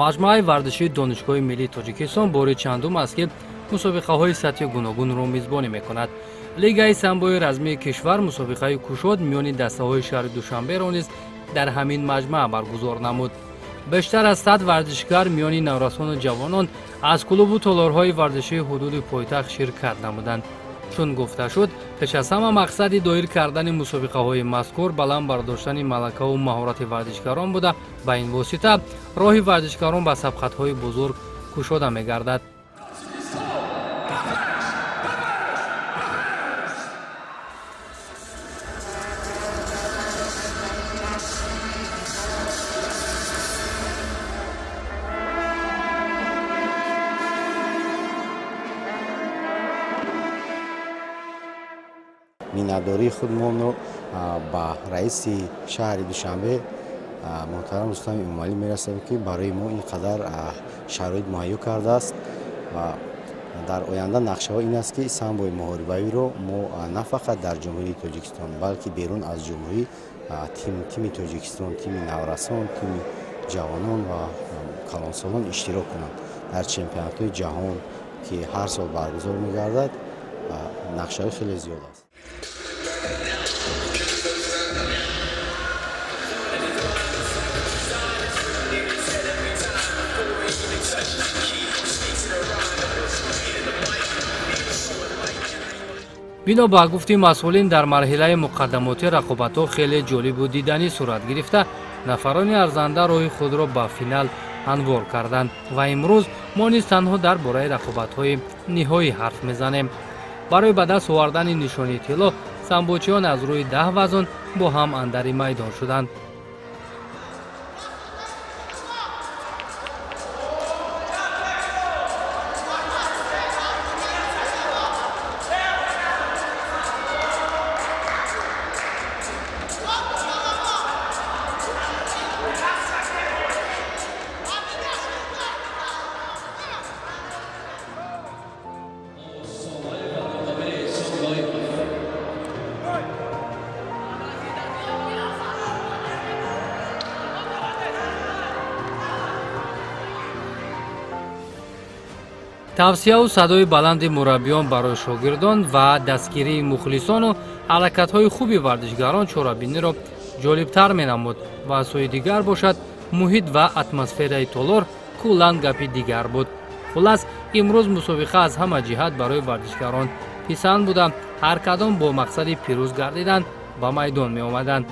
маҷмӯаи варзишии донишгоҳи миллии Тоҷикистон бори чандум аст ки мусобиқаҳои сатҳи гуногунро мизбонӣ мекунад. Лигаи самбои размии кишвар мусобиқаи кушод миёни дастаҳои шаҳри Душанберо низ дар ҳамин маҷмӯа баргузор намуд. бештар аз 100 варзишгар миёни наврасону ҷавонон аз клубу толорҳои варзишии ҳудуди пойтахт ширкат намуданд. чун гуфта шуд, пеш аз ҳама мақсади доир кардани мусобиқаҳои мазкур баланд бардоштани малакаву маҳорати варзишгарон буда, ба ин восита роҳи варзишгарон ба сабқатҳои бузург кушода мегардад. миннатдории худмонро ба раиси шаҳри Душанбе муҳтарам Рустами Эмомалӣ мерасонем, ки барои мо ин қадар шароит муҳайё кардааст. дар оянда нақшаҳо ин аст, ки самбои муҳорибавиро мо на фақат дар ҷумҳурии Тоҷикистон, балки берун аз ҷумҳурӣ тими Тоҷикистон, тими наврасон, тими ҷавонон ва калонсолон иштирок кунанд дар чемпионатҳои ҷаҳон, ки ҳар сол баргузор мегардад. нақшаҳои хеле зиёд аст. бино ба гуфти масъулин, дар марҳилаи муқаддамоти рақобатҳо хеле ҷолибу диданӣ сурат гирифта, нафарони арзанда роҳи худро ба финал ҳамвор карданд ва имрӯз мо низ танҳо дар бораи рақобатҳои ниҳоӣ ҳарф мезанем. барои ба даст овардани нишонии тилло, самбочиён аз рӯи 10 вазн бо ҳам андари майдон шуданд. тавсияу садои баланди мураббиён барои шогирдон ва дастгирии мухлисону ҳаракатҳои хуби варзишгарон чорабиниро ҷолибтар менамуд ва аз сӯи дигар бошад, муҳит ва атмосфераи толор куллан гапи дигар буд. хулас, имрӯз мусобиқа аз ҳама ҷиҳат барои варзишгарон писанд буда, ҳар кадом бо мақсади пирӯз гардидан ба майдон меомаданд.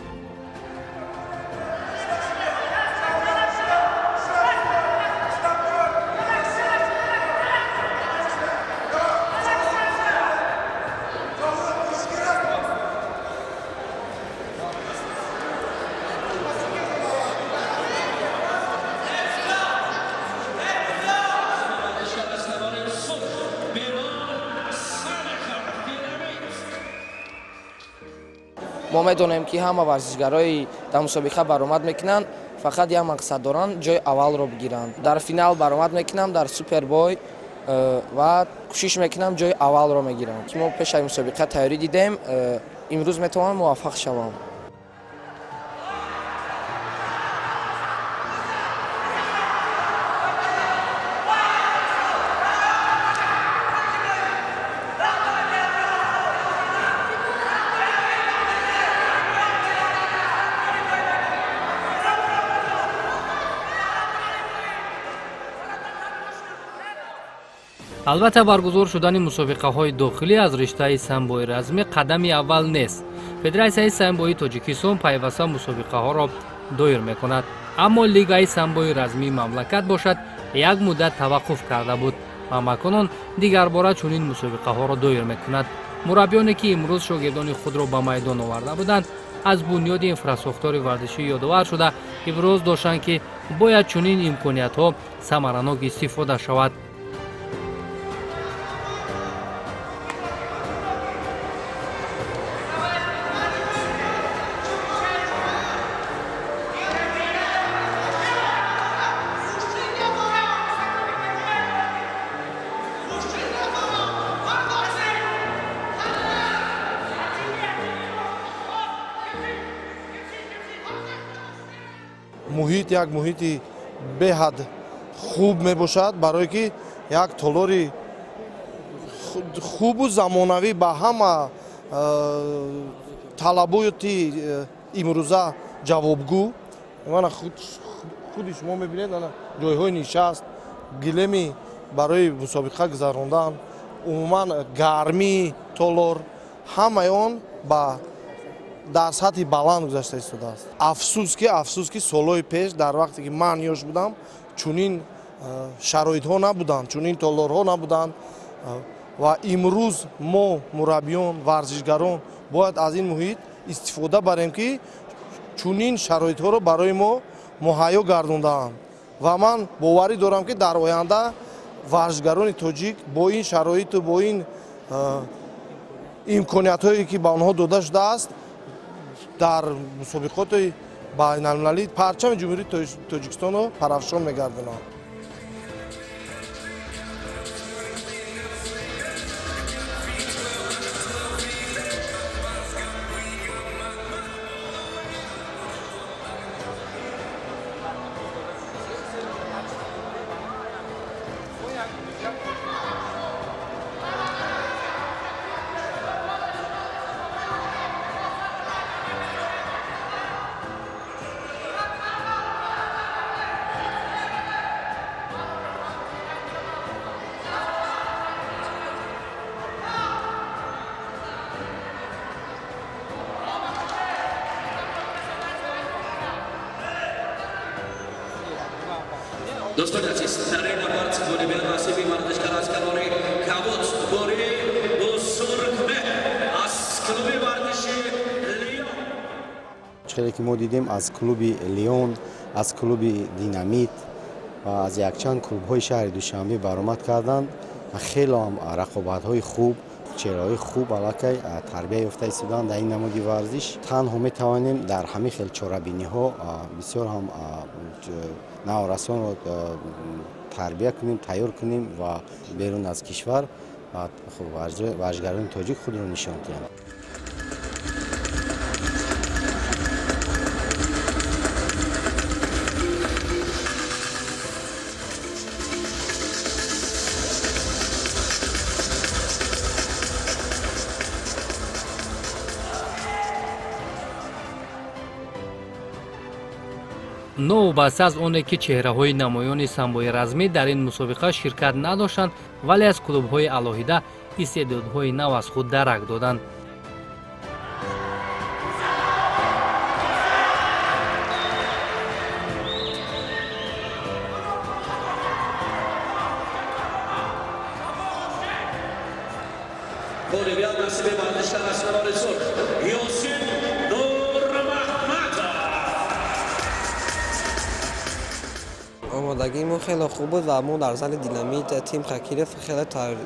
мо медонем, ки ҳама варзишгарои дар мусобиқа баромад мекунанд, фақат як мақсад доранд, ҷои аввалро бигиранд. дар финал баромад мекунам, дар супербой ва кӯшиш мекунам ҷои аввалро мегирам. ки мо пеш аз мусобиқа тайёрӣ дидем, имрӯз метавонам муваффақ шавам. албатта баргузор шудани мусобиқаҳои дохилӣ аз риштаи самбои размӣ қадами аввал нест. федератсияи самбои Тоҷикистон пайваста мусобиқаҳоро доир мекунад. аммо лигаи самбои размии мамлакат бошад як муддат таваққуф карда буд ва маконон дигарбора чунин мусобиқаҳоро доир мекунад. мураббиёне, ки имрӯз шогирдони худро ба майдон оварда буданд, аз бунёди инфраструктураи варзишӣ ёдовар шуда, иброз доштанд, ки бояд чунин имкониятҳо самаранок истифода шавад. муҳит як муҳити беҳад хуб мебошад, барое ки як толори хубу замонавӣ ба ҳама талаботи имрӯза ҷавобгӯ. Мана худи шумо мебинед ҷойҳои нишаст, гилеми барои мусобиқа гузарондан, умуман гармии толор, ҳамаи он дар сатҳи баланд гузашта истодааст. Афсуски солҳои пеш дар вақте ки ман ёш будам чунин шароитҳо набуданд, чунин толорҳо набуданд ва имрӯз мо мураббиён, варзишгарон бояд аз ин муҳит истифода барем ки чунин шароитҳоро барои мо муҳайё гардондаанд ва ман боварӣ дорам ки дар оянда варзишгарони тоҷик бо ин шароиту бо ин имкониятҳое ки ба онҳо дода шудааст дар мусобиқоти байналмилалӣ парчами ҷумҳурии Тоҷикистонро парафшон мегардонанд. Doston aziz, arena partizani bilan nasibi markashkar askaroni Kavot Bori Buzurgme az klubi vardishi Lion. چقدر که ما دیدیم از کلوب لیون، از کلوب دینامیت و از یکچند کلوب‌های شهر دوشنبه برآمد کردند. خیلی هم رقابت‌های خوب، چهره‌های خوب علاقه تربیت یافته ایستادند در این نماد ورزش. تنها می‌توانیم در همه خیل چهاربینی‌ها بسیار هم نوآوران را تربیت کنیم، تیار کنیم و بیرون از کشور ورزشگران تاجیک خود را نشان دهیم. новбаста аз оне ки чеҳраҳои намоёни самбои размӣ дар ин мусобиқа ширкат надоштанд, вале аз клубҳои алоҳида истеъдодҳои нав аз худ дарак доданд. омодагимо хеле хуб буд ва мо дар зали динамит тим Хакиров хеле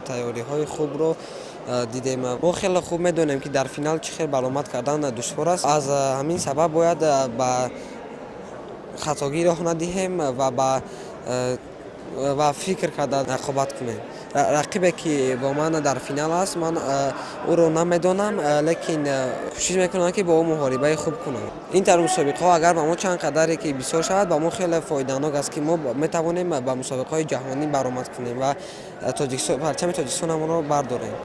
тайёриҳои хубро дидем. мо хеле хуб медонем ки дар финал чӣ хел баромад кардан душвор аст. аз ҳамин сабаб бояд ба хатогӣ роҳ надиҳем ва фикр карда рақобат кунем. рақибе ки бо ман дар финал аст, ман ӯро намедонам, лекин кӯшиш мекунам ки бо ӯ муҳорибаи хуб кунам. ин тар мусобиқаҳо агар ба мо чанд қадаре ки бисёр шавад, ба мо хеле фоиданок аст ки мо метавонем ба мусобиқаҳои ҷаҳонӣ баромад кунем ва парчами Тоҷикистонамонро бардорем.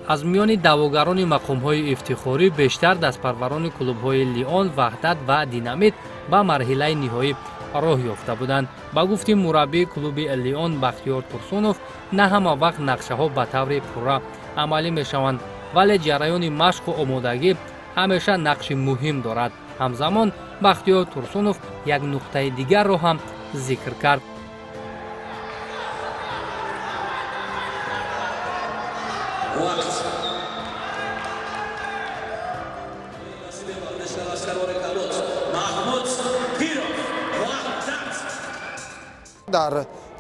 аз миёни даъвогарони мақомҳои ифтихорӣ бештар дастпарварони клубҳои Лион, Ваҳдат ва Динамит ба марҳилаи ниҳоӣ роҳ ёфта буданд. ба гуфти мураббии клуби Лион Бахтиёр Турсунов, на ҳама вақт нақшаҳо ба таври пурра амалӣ мешаванд, вале ҷараёни машқу омодагӣ ҳамеша нақши муҳим дорад. ҳамзамон Бахтиёр Турсунов як нуқтаи дигарро ҳам зикр кард. дар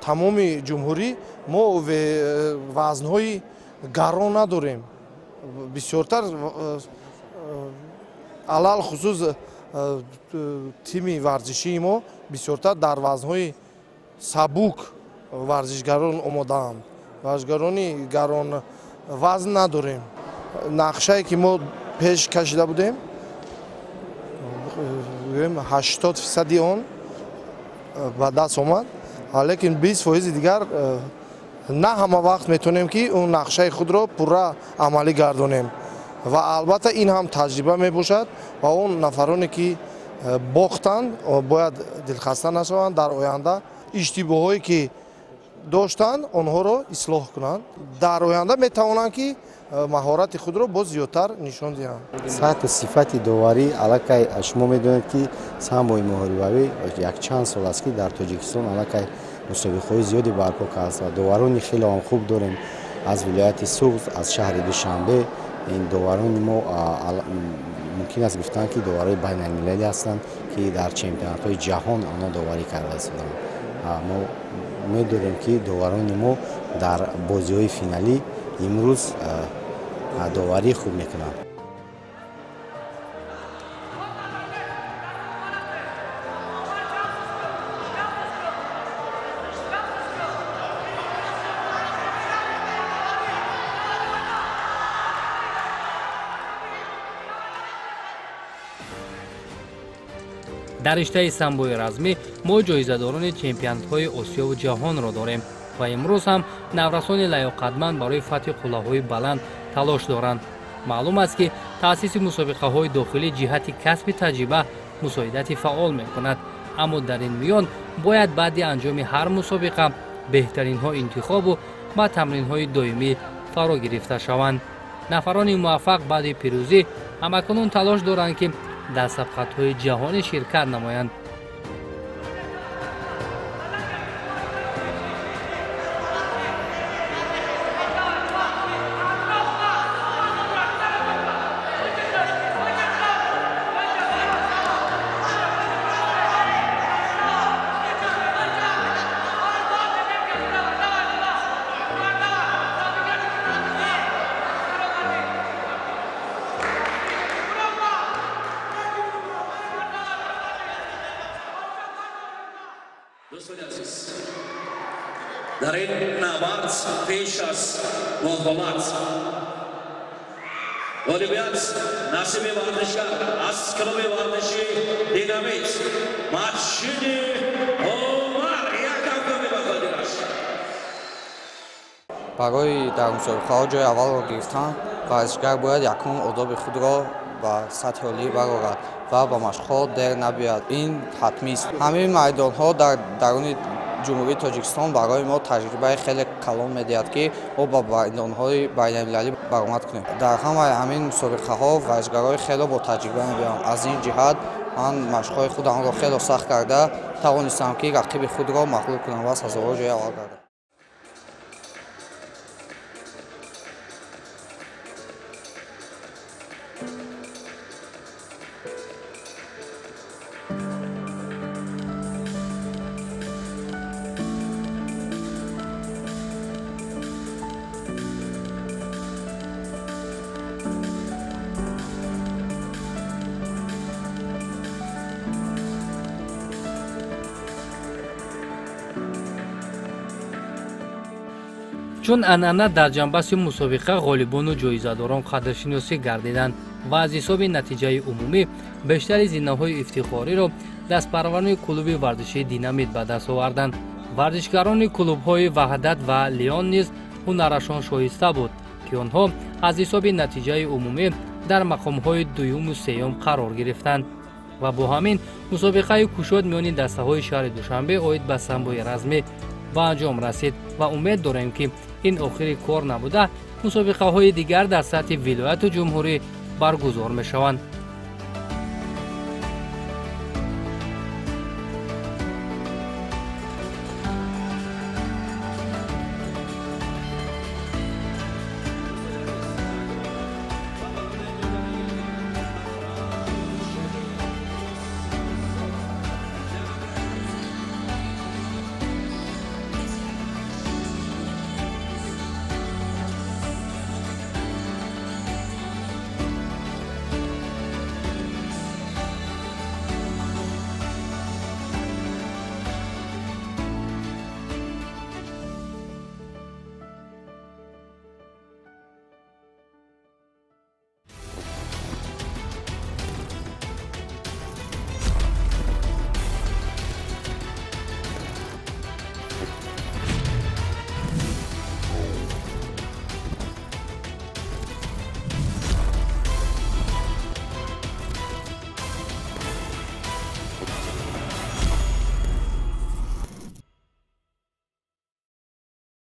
тамоми ҷумҳурӣ мо вазнҳои гарон надорем. бисёртар алал хусус тими варзишии мо бисёртар дар вазнҳои сабук варзишгарон омодаанд. варзишгарони гарон вазн надорем. нақшае ки мо пеш кашида будем 80% он ба даст омад, лекин 20% дигар на ҳама вақт метавонем ки он нақшаи худро пурра амалӣ гардонем. ва албатта ин ҳам таҷриба мебошад ва он нафароне ки бохтанд бояд дилхаста нашаванд, дар оянда иштибоҳое ки доштанд онҳоро ислоҳ кунанд. дар оянда метавонанд ки маҳорати худро боз зиёдтар нишон диҳанд. сатҳи сифати доварӣ аллакай шумо медонед ки самбои моҳорибавӣ якчанд сол аст ки дар тоҷикистон аллакай мусобиқаҳои зиёде барпо кардааст ва доварони хеле он хуб дорем аз вилояти Суғд, аз шаҳри Душанбе. ин доварони мо мумкин аст гуфтанд ки доварои байналмилалӣ ҳастанд ки дар чемпионатҳои ҷаҳон онҳо доварӣ карда истоданд. мо медонем ки доварони мо дар бозиҳои финалӣ имрӯз доварӣ хуб мекунанд. дар риштаи самбои размӣ мо ҷоизадорони чемпионатҳои осиёву ҷаҳонро дорем ва имрӯз ҳам наврасони лаёқатманд барои фатҳи қуллаҳои баланд талош доранд. маълум аст ки таъсиси мусобиқаҳои дохилӣ ҷиҳати касби таҷриба мусоидати фаъол мекунад, аммо дар ин миён бояд баъди анҷоми ҳар мусобиқа беҳтаринҳо интихобу ба тамринҳои доимӣ фаро гирифта шаванд. нафарони муваффақ баъди пирӯзӣ ҳамакунун талош доранд ки дар сабқатҳои ҷаҳонӣ ширкат намоянд. دوستان عزیز در این نبرد پیش از مقاومت غالبیت نصیب ورزشگر از کلوب ورزشی دینامیت ماشین عمر یک افغانی با خودش барои дар мусобиқаҳо ҷои аввалро гирифтан варзишгар бояд якум одоби худро ба сатҳи олӣ барорад ва ба машқҳо дер набиёяд. ин ҳатмист. ҳамин майдонҳо дар даруни ҷумҳурии Тоҷикистон барои мо таҷрибаи хеле калон медиҳад ки мо ба майдонҳои байналмилалӣ баромад кунем. дар ҳамаи ҳамин мусобиқаҳо варзишгарои хеле бо таҷриба мебиёям. аз ин ҷиҳат ман машқҳои худамро хеле сахт карда тавонистам ки рақиби худро мағлуб кунам ва сазовор ҷои аввал гардам. чун анъана дар ҷанбаси мусобиқа ғолибону ҷоизадорон қадршиносӣ гардиданд ва аз ҳисоби натиҷаи умумӣ бештари зиннаҳои ифтихориро дастпараварони клуби варзишии Динамит ба даст оварданд. варзишгарони клубҳои Ваҳдат ва Лион низ ҳунарашон шоиста буд ки онҳо аз ҳисоби натиҷаи умумӣ дар мақомҳои дуюму сеюм қарор гирифтанд ва бо ҳамин мусобиқаи кушод миёни дастаҳои шаҳри Душанбе оид ба самбои размӣ ба анҷом расид ва умед дорем ки ин охири кор набуда мусобиқаҳои дигар дар сатҳи вилояту ҷумҳурӣ баргузор мешаванд.